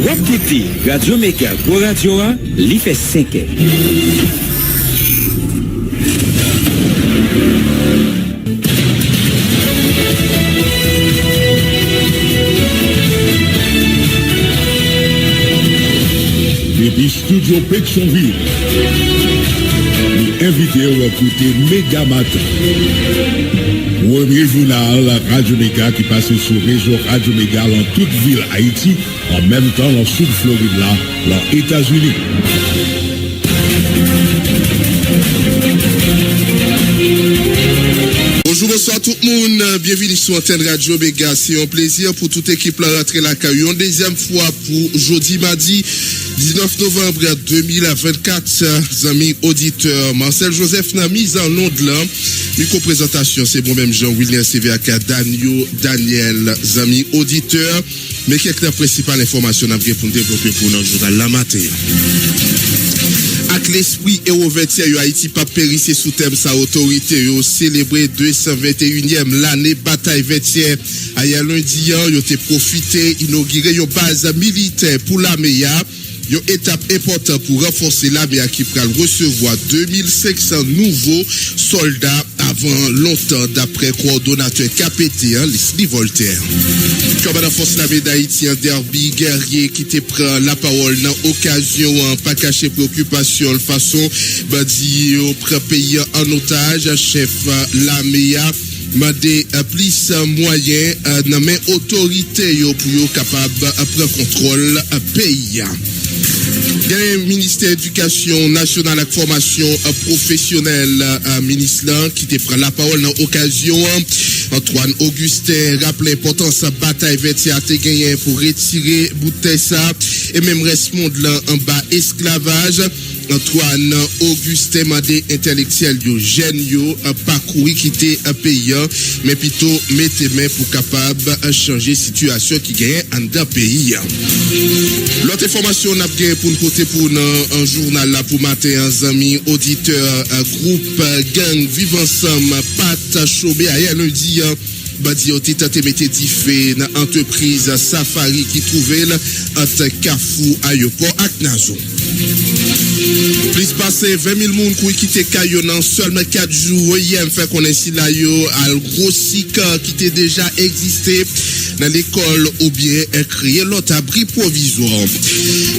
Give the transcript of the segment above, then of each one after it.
Wapkouti, Radio Mega, Go Radio A, li fait 5 ans. Depuis Studio Pétionville, nous invitons à écouter Méga Matin. Premier journal Radio Méga qui passe sur le réseau Radio Méga dans toute ville Haïti, en même temps dans sud Floride là, dans les États-Unis. Bonjour, bonsoir tout le monde. Bienvenue sur Antenne Radio Méga. C'est un plaisir pour toute équipe de rentrer la caillou. Une deuxième fois pour jeudi, mardi, 19 novembre 2024. Amis auditeurs, Marcel Joseph n'a mis en nom de l'an. Micro-présentation, c'est moi-même Jean-William CVAK, Daniel, amis auditeurs. Mais quelques principales informations n'a pour développer pour notre journal la matin. Avec l'esprit et au 20e, Haïti pas périssé sous thème sa autorité. Yo célébré 221e l'année bataille 20e. Hier lundi, yo te profité, inauguré une base militaire pour l'armée. Une étape importante pour renforcer l'armée qui pourra recevoir 2500 nouveaux soldats avant longtemps, d'après coordonnateur KPT, Leslie Voltaire. Commandant force l'armée d'Haïti, un derby guerrier qui te prend la parole dans l'occasion, pas caché préoccupation, de façon, badi au pays en otage, chef l'armée mandé plus moyens dans mes autorités pour capable prendre contrôle pays. Le ministère de l'Éducation nationale et formation professionnelle, ministre qui te prend la parole dans l'occasion. Antoine Augustin rappelle l'importance de la bataille vertière gagné pour retirer Boutessa et même reste monde en bas esclavage. Antoine Augustin mandé intellectuel yo jeune yo parcouru quitter un pays mais plutôt mettez main pour capable changer situation qui gagne en d'un pays. L'autre information n'a gagné pour côté pour un journal là pour matin amis auditeurs groupe gang vivre ensemble Pat Chobé hier lundi badi ont tenté mettre diffé dans entreprise Safari qui trouvait entre Carrefour aéroport ak Nazo. Plus passé 20 000 moun qui quitté Kayo dans seulement 4 jours hier fait qu'on ainsi là yo al gros sika qui était déjà existé dans l'école ou bien créé l'autre abri provisoire.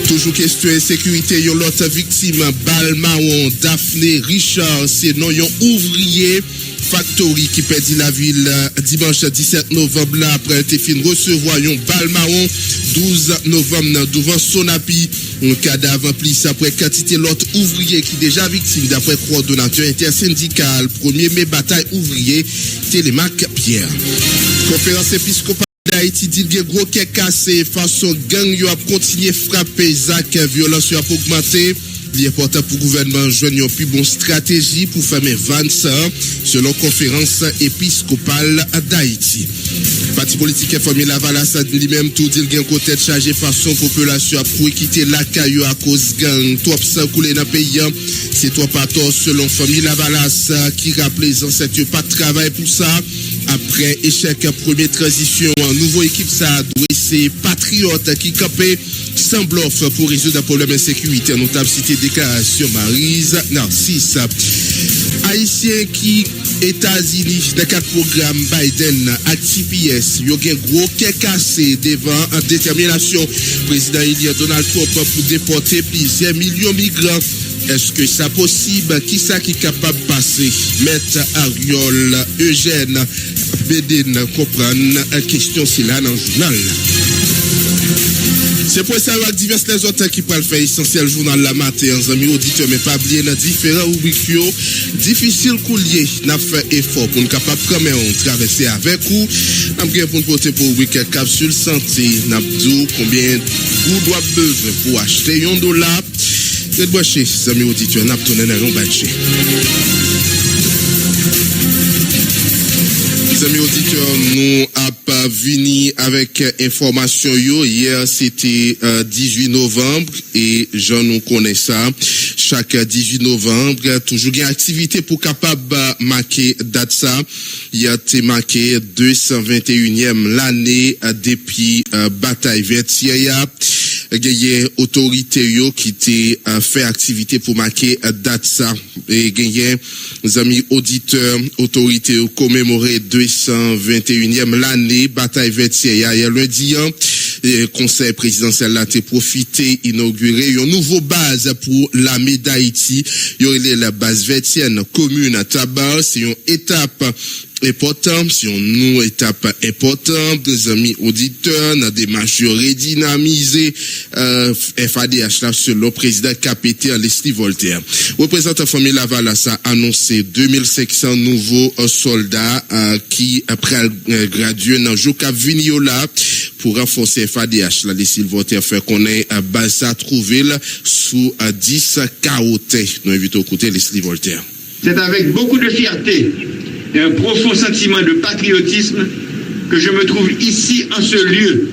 Toujours question de sécurité, yon l'autre victime Balmaon Daphné Richard, c'est non yon ouvrier Factory qui perdit la ville dimanche 17 novembre là après te fin recevoir yon Balmaon 12 novembre devant Sonapi. Un cadavre plus après quantité l'autre ouvrier qui déjà victime d'après coordonnateur intersyndical 1er mai bataille ouvrier Télémac Pierre. Conférence épiscopale d'Haïti dit que gros qui cassé façon gang yo a continuer frapper Zach violence a augmenté. Il est important pour le gouvernement joindre une plus bonne stratégie pour fermer 25 selon conférence épiscopale d'Haïti. Parti politique informé Lavalas lui-même tout dit qu'il y a un côté chargé façon population pour quitter la caillou à cause gang. Trop sang coulé dans le pays. C'est trop pas tort selon famille Lavalas qui rappelle les ancêtres pas de travail pour ça. Après échec première transition, nouveau équipe ça doit c'est patriote qui campait sans bluff pour résoudre un problème de sécurité, notable cité déclaration Maryse Narcisse. Haïtien qui États-Unis dans 4 programmes Biden à TPS, il y a un gros quai cassé devant en détermination président Donald Trump pour déporter plusieurs millions de migrants. Est-ce que c'est possible? Qui ça qui est capable de passer? Maître Ariol Eugène Bédine comprendre la question c'est là dans le journal. C'est pour ça avec divers les autres qui peuvent faire essentiel journal la matin, amis auditeurs, mais pas oublier dans différents rubriques difficile coulier, n'a fait effort pour nous capable quand on traverser avec vous. N'a bien pour porter pour rubrique capsule santé, n'a dit combien vous doit besoin pour acheter $1. Red boisé, amis auditeurs, n'a tourné dans un badge. Amis auditeurs, nous avons venu avec information hier, c'était 18 novembre et j'en nous connais ça. Chaque 18 novembre, toujours une activité pour capable marquer date ça. Il y a été marqué 221e l'année depuis bataille vertière. Il y a autorité qui était fait activité pour marquer date ça. Et il y a les amis auditeurs, autorité commémorer 221e l'année bataille vertière. Hier lundi, le conseil présidentiel a été profité inauguré une nouvelle base pour l'armée d'Haïti. Il y a la base vertienne commune à Tabar, c'est une étape important, c'est une étape importante, des amis auditeurs, dans des démarche redynamisée, FADH là, sur le président KPT Leslie Voltaire. Représentant famille Laval a annoncé 2500 nouveaux soldats qui après graduer dans Joka Vignola pour renforcer FADH là, Leslie Voltaire fait qu'on ait base à trouver sous 10 carotés. Nous invitons à écouter Leslie Voltaire. C'est avec beaucoup de fierté et un profond sentiment de patriotisme que je me trouve ici en ce lieu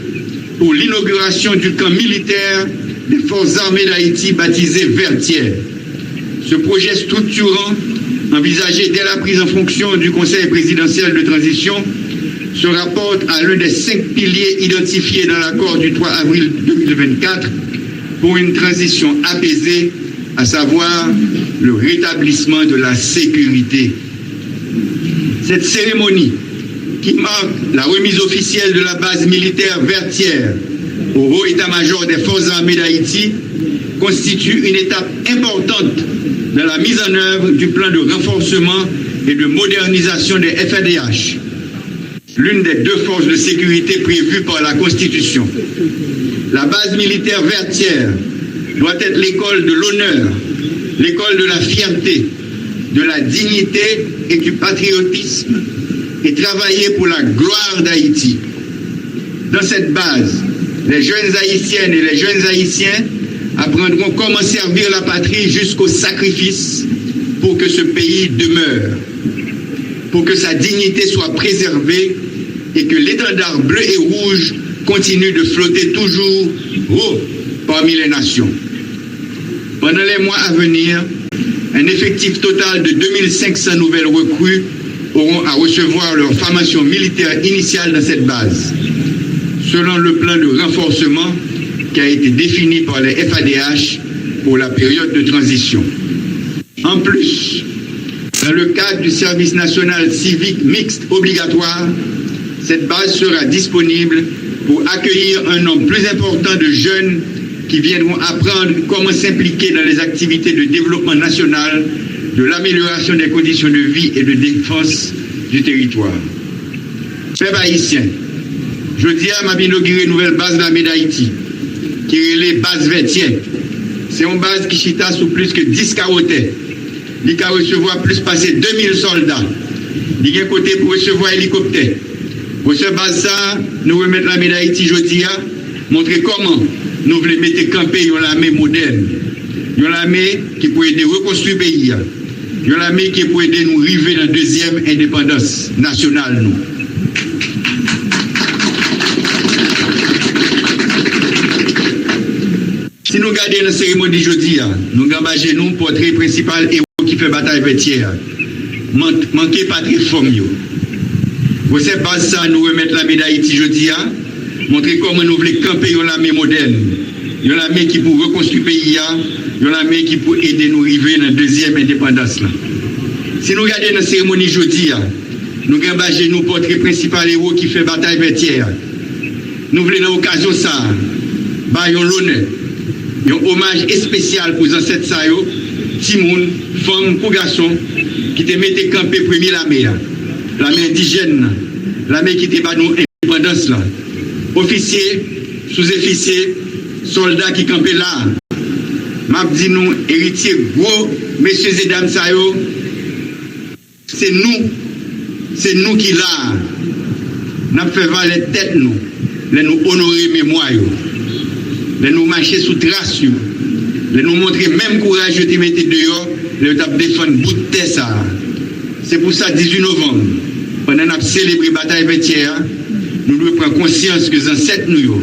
pour l'inauguration du camp militaire des forces armées d'Haïti baptisé Vertière. Ce projet structurant, envisagé dès la prise en fonction du Conseil présidentiel de transition, se rapporte à l'un des 5 piliers identifiés dans l'accord du 3 avril 2024 pour une transition apaisée, à savoir le rétablissement de la sécurité. Cette cérémonie, qui marque la remise officielle de la base militaire Vertière au haut état-major des forces armées d'Haïti, constitue une étape importante dans la mise en œuvre du plan de renforcement et de modernisation des FADH, l'une des 2 forces de sécurité prévues par la Constitution. La base militaire Vertière doit être l'école de l'honneur, l'école de la fierté, de la dignité et du patriotisme, et travailler pour la gloire d'Haïti. Dans cette base, les jeunes haïtiennes et les jeunes haïtiens apprendront comment servir la patrie jusqu'au sacrifice pour que ce pays demeure, pour que sa dignité soit préservée et que l'étendard bleu et rouge continue de flotter toujours haut parmi les nations. Pendant les mois à venir, un effectif total de 2500 nouvelles recrues auront à recevoir leur formation militaire initiale dans cette base, selon le plan de renforcement qui a été défini par les FADH pour la période de transition. En plus, dans le cadre du service national civique mixte obligatoire, cette base sera disponible pour accueillir un nombre plus important de jeunes qui viendront apprendre comment s'impliquer dans les activités de développement national, de l'amélioration des conditions de vie et de défense du territoire. Peuple haïtien, je dis à ma inauguré une nouvelle base de l'armée d'Haïti, qui est les bases Vertière. C'est une base qui chita sous plus que 10 carotés. Il va recevoir plus passer 2000 soldats. Il y a un côté pour recevoir hélicoptère. Pour ce base ça, nous remettons l'armée d'Haïti aujourd'hui, montrer comment nous voulons mettre camper une armée moderne. Une armée qui peut aider à reconstruire le pays. Une armée qui peut aider nous arriver dans la deuxième indépendance nationale. Nous. Si nous regardons la cérémonie d'aujourd'hui, nous engagons nous portrait principal héros qui fait bataille Vertière. Manquez pas très forme. Pour cette base, ça, nous remettons la médaille d'Haïti, montrer comment nous voulons camper une armée moderne, une armée qui peut reconstruire le pays, une armée qui peut aider nous arriver dans la deuxième indépendance. Là. Si nous regardons la cérémonie aujourd'hui, nous engagons nous portrait principal héros qui fait bataille Vertière. Nous voulons, dans l'occasion, ça, l'honneur, un hommage spécial pour les ancêtres, Timoun, femmes, pour garçons, qui te mettaient camper premier l'armée indigène, l'armée qui te bat nous indépendance là. Officiers, sous-officiers, soldats qui campaient là. M'a dit nous, héritiers gros, messieurs et dames, c'est nous qui là. Nous fait valer tête nous, nous honorer mémoire, nous marcher sous trace, nous montrer même courage de te mettre dehors, de défendre bout de terre ça. C'est pour ça 18 novembre, pendant qu'on célébrer la bataille vêtière, nous devons prendre conscience que les ancêtres nous,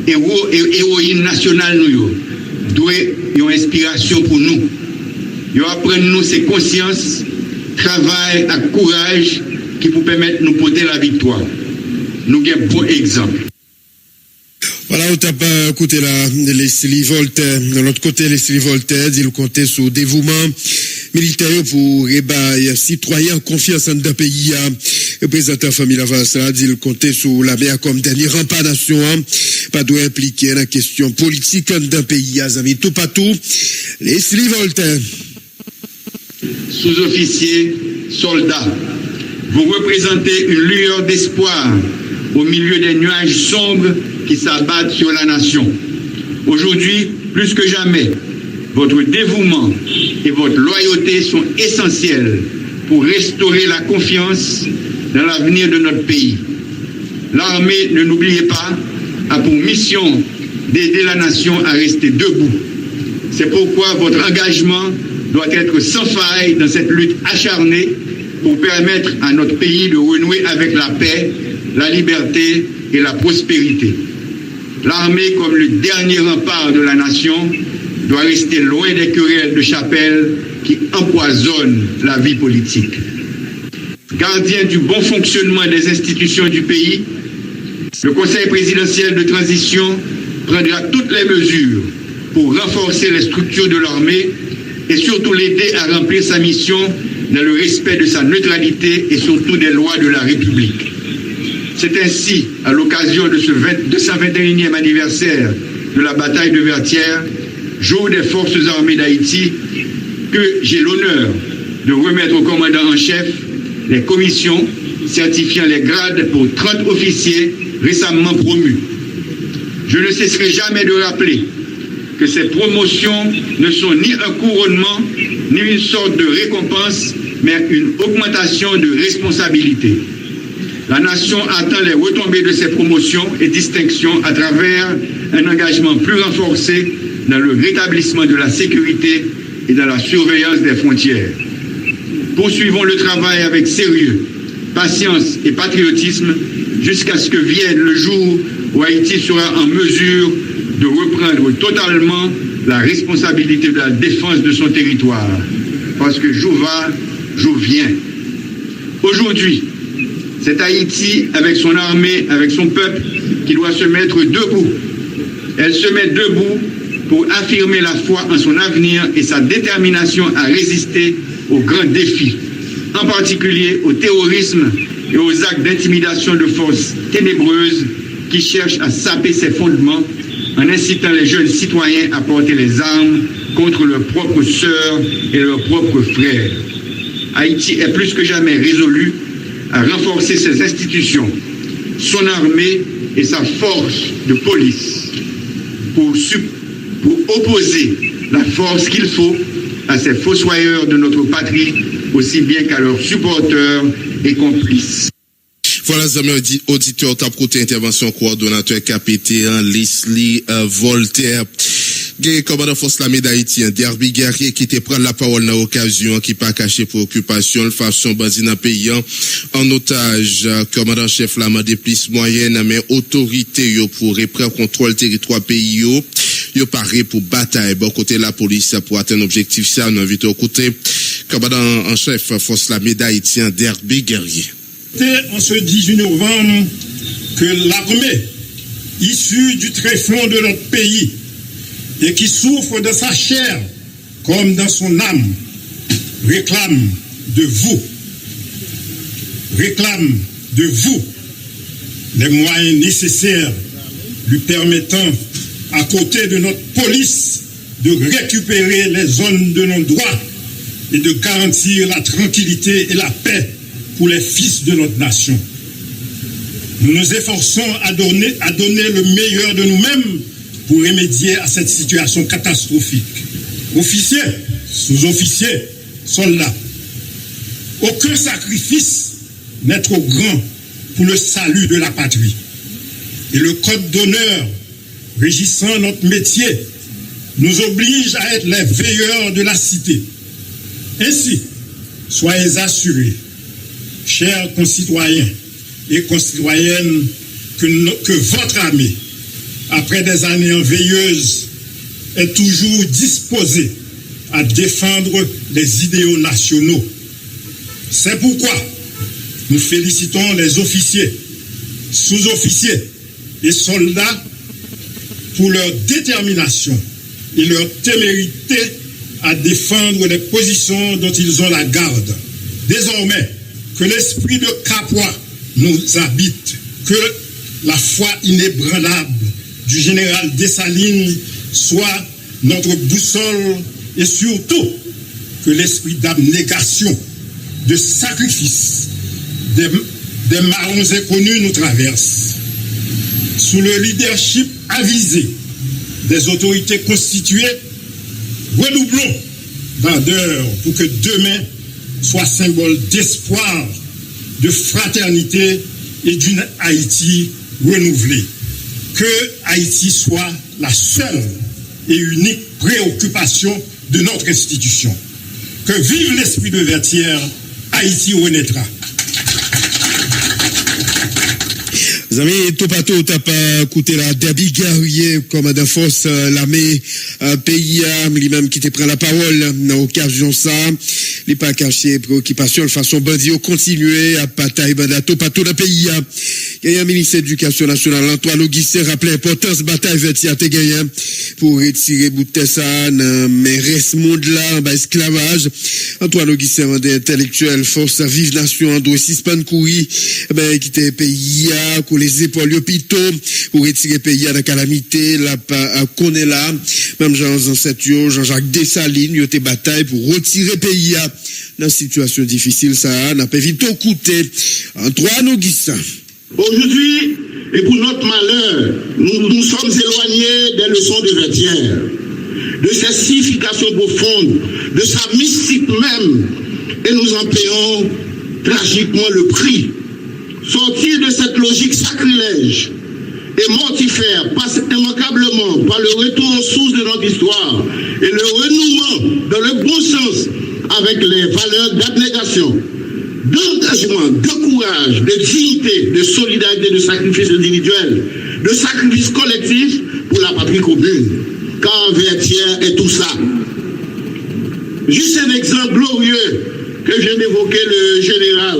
héros et héroïnes nationales nous, doivent une inspiration pour nous. Ils apprennent nous ces consciences, travail et courage qui vous permettent de nous porter la victoire. Nous avons un bon exemple. Voilà, on t'a pas écouté là, Leslie Voltaire. De l'autre côté, Leslie Voltaire dit le compter sur le dévouement militaire pour les citoyens confiance dans le pays. Le représentant famille Lavassa dit le compter sur la mer comme dernier rempart nation. Pas doit impliquer dans la question politique dans le pays. Amis, tout partout. Leslie Voltaire. Sous-officiers, soldats, vous représentez une lueur d'espoir au milieu des nuages sombres qui s'abattent sur la nation. Aujourd'hui, plus que jamais, votre dévouement et votre loyauté sont essentiels pour restaurer la confiance dans l'avenir de notre pays. L'armée, ne l'oubliez pas, a pour mission d'aider la nation à rester debout. C'est pourquoi votre engagement doit être sans faille dans cette lutte acharnée pour permettre à notre pays de renouer avec la paix, la liberté et la prospérité. L'armée, comme le dernier rempart de la nation, doit rester loin des querelles de chapelle qui empoisonnent la vie politique. Gardien du bon fonctionnement des institutions du pays, le Conseil présidentiel de transition prendra toutes les mesures pour renforcer les structures de l'armée et surtout l'aider à remplir sa mission dans le respect de sa neutralité et surtout des lois de la République. C'est ainsi, à l'occasion de ce 221e anniversaire de la bataille de Vertières, jour des forces armées d'Haïti, que j'ai l'honneur de remettre au commandant en chef les commissions certifiant les grades pour 30 officiers récemment promus. Je ne cesserai jamais de rappeler que ces promotions ne sont ni un couronnement, ni une sorte de récompense, mais une augmentation de responsabilité. La nation attend les retombées de ces promotions et distinctions à travers un engagement plus renforcé dans le rétablissement de la sécurité et dans la surveillance des frontières. Poursuivons le travail avec sérieux, patience et patriotisme jusqu'à ce que vienne le jour où Haïti sera en mesure de reprendre totalement la responsabilité de la défense de son territoire. Parce que jour va, jour vient. Aujourd'hui, c'est Haïti, avec son armée, avec son peuple, qui doit se mettre debout. Elle se met debout pour affirmer la foi en son avenir et sa détermination à résister aux grands défis, en particulier au terrorisme et aux actes d'intimidation de forces ténébreuses qui cherchent à saper ses fondements en incitant les jeunes citoyens à porter les armes contre leurs propres sœurs et leurs propres frères. Haïti est plus que jamais résolu à renforcer ses institutions, son armée et sa force de police pour opposer la force qu'il faut à ces fossoyeurs de notre patrie, aussi bien qu'à leurs supporters et complices. Voilà, amis auditeurs, t'as côté intervention coordonnateur KPT, Leslie Voltaire. Commandant force l'armée d'Haïti, Derby guerrier qui te prend la parole dans l'occasion, qui pas caché préoccupation, le façon basé dans le pays en otage. Commandant chef la main des plus moyenne, mais autorité pour reprendre contrôle territoire pays yo paré pour bataille bon côté la police pour atteindre objectif ça nous invite au côté commandant en chef force l'armée d'Haïti, Derby guerrier. En ce 18 novembre que l'armée issue du tréfonds de notre pays et qui souffre de sa chair comme dans son âme, réclame de vous les moyens nécessaires lui permettant, à côté de notre police, de récupérer les zones de non-droit et de garantir la tranquillité et la paix pour les fils de notre nation. Nous nous efforçons à donner le meilleur de nous-mêmes pour remédier à cette situation catastrophique. Officiers, sous-officiers, soldats, aucun sacrifice n'est trop grand pour le salut de la patrie. Et le code d'honneur régissant notre métier nous oblige à être les veilleurs de la cité. Ainsi, soyez assurés chers concitoyens et concitoyennes, que votre armée, après des années veilleuses, est toujours disposée à défendre les idéaux nationaux. C'est pourquoi nous félicitons les officiers, sous-officiers et soldats pour leur détermination et leur témérité à défendre les positions dont ils ont la garde. Désormais, que l'esprit de Capua nous habite, que la foi inébranlable du général Dessalines soit notre boussole et surtout que l'esprit d'abnégation, de sacrifice des marrons inconnus nous traverse. Sous le leadership avisé des autorités constituées, redoublons d'ardeur pour que demain soit symbole d'espoir, de fraternité et d'une Haïti renouvelée. Que Haïti soit la seule et unique préoccupation de notre institution. Que vive l'esprit de Vertières, Haïti renaîtra. Amis, tout partout, t'as pas écouté la Derby guerrier, commandant force, l'armée, pays, lui-même qui te prend la parole, dans l'occasion ça, il pas caché préoccupation, de façon bandit, continuer à bataille, tout partout dans le pays, il y a un ministre de l'Éducation nationale, Antoine Augustin, rappelé l'importance bataille Vertières te gagné, pour retirer bout de ça, mais reste monde là, en bas esclavage. Antoine Augustin, intellectuel, force vive nation, doit suspendre courir, quitter pays, les épaules hôpitaux pour retirer pays à la calamité la connaît là même Jean-Jacques Dessalines il a été bataille pour retirer pays à dans situation difficile ça n'a pas vite coûté Antoine Augustin. Aujourd'hui et pour notre malheur nous sommes éloignés des leçons de Vertières, de ses significations profondes, de sa mystique même, et nous en payons tragiquement le prix. Sortir de cette logique sacrilège et mortifère passe immanquablement par le retour aux sources de notre histoire et le renouement dans le bon sens avec les valeurs d'abnégation, d'engagement, de courage, de dignité, de solidarité, de sacrifice individuel, de sacrifice collectif pour la patrie commune. Car Vertières est tout ça. Juste un exemple glorieux que vient d'évoquer le général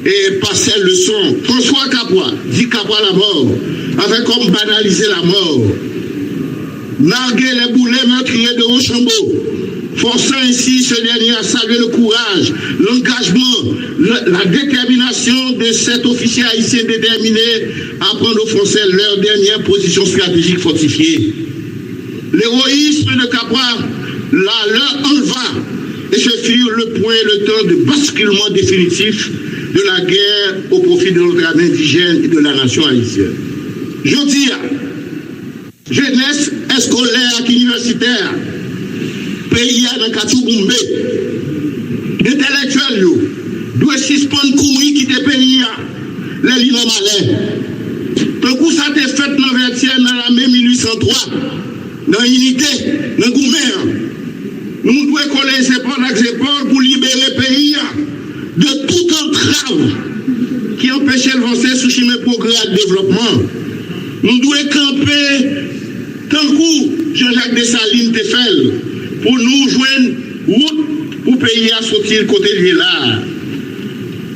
et passer le son. François Capua, dit Capua la mort, avait comme banalisé la mort. Narguer les boulets meurtriers de Rochambeau, forçant ainsi ce dernier à saluer le courage, l'engagement, la détermination de cet officier haïtien déterminé à prendre aux Français leur dernière position stratégique fortifiée. L'héroïsme de Capua leur enleva et ce fut le point et le temps de basculement définitif de la guerre au profit de notre âme indigène et de la nation haïtienne. Je dis, jeunesse scolaire et universitaire, pays dans Katouboumbé, intellectuels, doivent suspendre courir qui te pays, les lignes malais. Tant que ça t'est fait dans Vertières dans l'année 1803, dans l'unité, dans le gouvernement, nous devons coller les épaules pour libérer le pays de toute entrave qui empêchait l'avancer sous chemin progrès et développement. Nous devons camper tant que Jean-Jacques Dessalines te fait pour nous joindre route pour pays à sortir côté de là.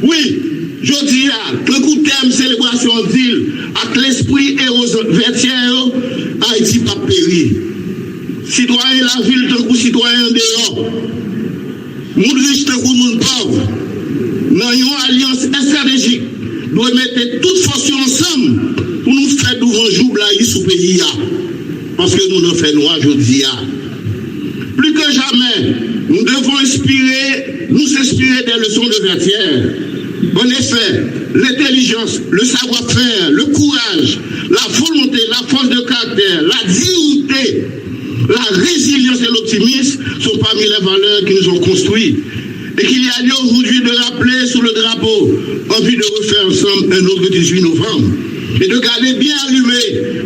Oui, je dis tant que terme célébration d'île avec l'esprit et aux Vertières, Haïti pas péri. Citoyens de la ville tant que citoyens dehors. Moun riche tant que moun pauvre. Dans une alliance stratégique, nous mettre toutes forces ensemble pour nous faire d'ouvrir jour sous le pays. Parce que nous n'en faisons aujourd'hui. Plus que jamais, nous devons nous inspirer des leçons de Vertières. En effet, l'intelligence, le savoir-faire, le courage, la volonté, la force de caractère, la dignité, la résilience et l'optimisme sont parmi les valeurs qui nous ont construits. Et qu'il y a lieu aujourd'hui de rappeler sous le drapeau en vue de refaire ensemble un autre 18 novembre et de garder bien allumé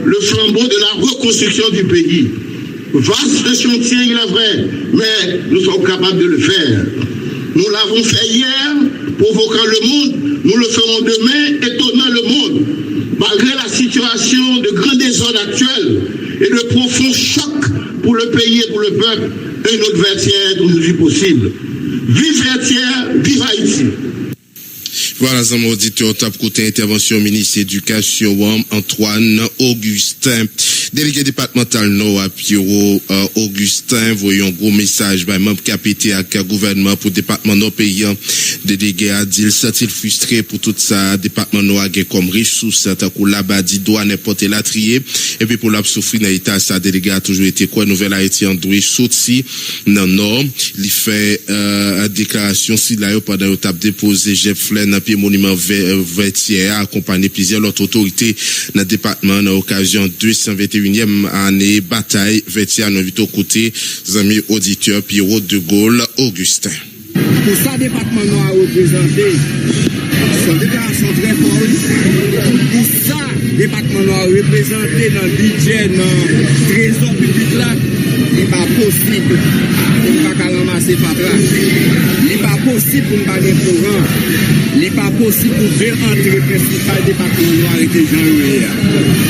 le flambeau de la reconstruction du pays. Vaste chantier, il est vrai, mais nous sommes capables de le faire. Nous l'avons fait hier provoquant le monde, nous le ferons demain, étonnant le monde. Malgré la situation de grand désordre actuel et de profond choc pour le pays et pour le peuple, un autre Vertières est aujourd'hui possible. Vive Vertières, vive Haïti! Voilà, ça m'a auditeur, top côté intervention ministre éducation, Antoine Augustin. Délégué départemental Nord à Pierrot, Augustin, voyons un gros message, bah, membre KPT avec le gouvernement pour le département Nord payant. Délégué a dit, il s'est frustré pour tout ça, département Nord a comme ressource, tant qu'on l'a dit, doit n'importe la trier. Et puis pour la souffrir dans l'état, ça, délégué a toujours été quoi, Nouvelle Haïti, André Sauti, non, Nord. Il fait, une déclaration, si là, pendant le table déposé, Jeff Flynn, dans le monument Vertières, accompagné plusieurs autres autorités dans le département, dans l'occasion 221e année, bataille Vertières, nous invitons côté, amis auditeurs, Pierrot de Gaulle, Augustin. Pour ça, le département nous a représenté son déclaration très forte. Pour ça, le département nous a représenté dans le budget, dans le trésor public là, il n'est pas possible pour ne pas ramasser papa. Il n'est pas possible pour ne pas aller courant. Il n'est pas possible pour deux entrées principales département noir avec les gens.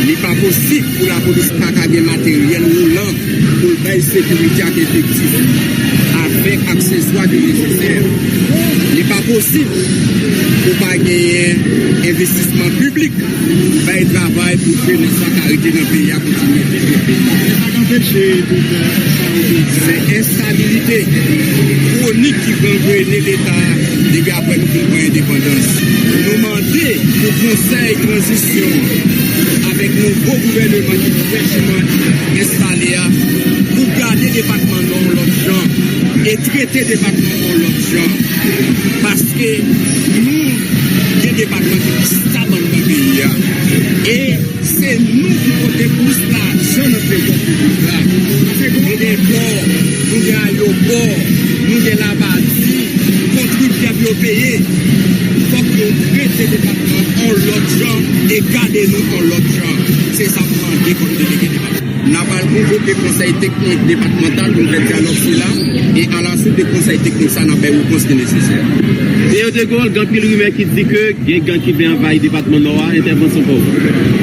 Il n'est pas possible pour la police de pas gagner matériel roulant pour veiller sécurité effective avec accessoires nécessaires. Il n'est pas possible pour pas gagner investissement public pour faire travail pour que les gens arrêtés dans le pays à continuer de développer. C'est instabilité chronique qui gangrène l'État depuis après notre indépendance. Nous demandons au Conseil de transition avec nos gros gouvernements qui sont fraîchement installés pour garder le département dans l'autre genre et traiter le département dans l'autre genre. Parce que nous, il y a des départements qui sont stables dans le pays. Et c'est nous qui comptons plus l'argent dans ce pays-là. Nous avons des ports, nous avons des aéroports, nous avons la bâtie, contribuables au pays. Il faut que nous traitions le département en l'autre genre et gardez-nous en l'autre genre. C'est ça pour demander comme délégué départemental. Nous avons convoqué le conseil technique départemental pour le dialogue là et à la suite du conseil technique, ça n'a pas eu ce qui est nécessaire. Et de Gaulle, quand il rumeur qui dit que il y a un gang qui vient envahir le département Nord, intervention pour vous.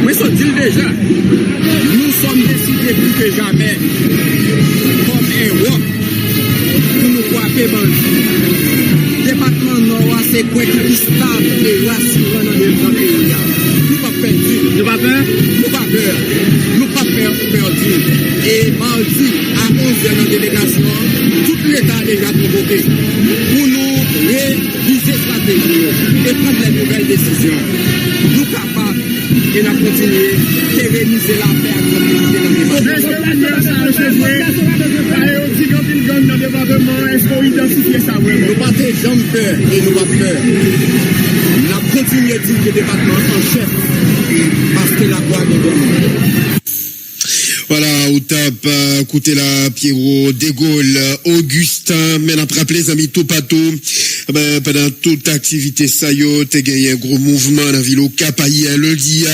Mais ça dit déjà, nous sommes décidés plus que jamais comme un roc pour nous frapper bandits. Le département Nord, c'est quoi qui est stable et rassurant dans le pays. Nous pas perdu. Nous pas peur? Nous pas peur. Nous pas perdu. Et mardi, à 11h dans la délégation, tout l'État a déjà convoqué pour nous réviser la stratégie et prendre les nouvelles décisions. Nous capables et nous continuer à pérenniser la paix à la communauté dans les Est-ce que la guerre ça a changé? Quand il gagne dans le département, est-ce qu'on identifie ça vraiment? Nous pas de jambes peur et nous pas peur. Nous avons continué à dire que le département en chef parce que la gloire de Dieu. Voilà, au top, écoutez la Pierrot de Gaulle, Augustin, mais après les amis Topato, pendant toute activité ça y est, t'es gagné un gros mouvement dans la ville au Cap hier lundi.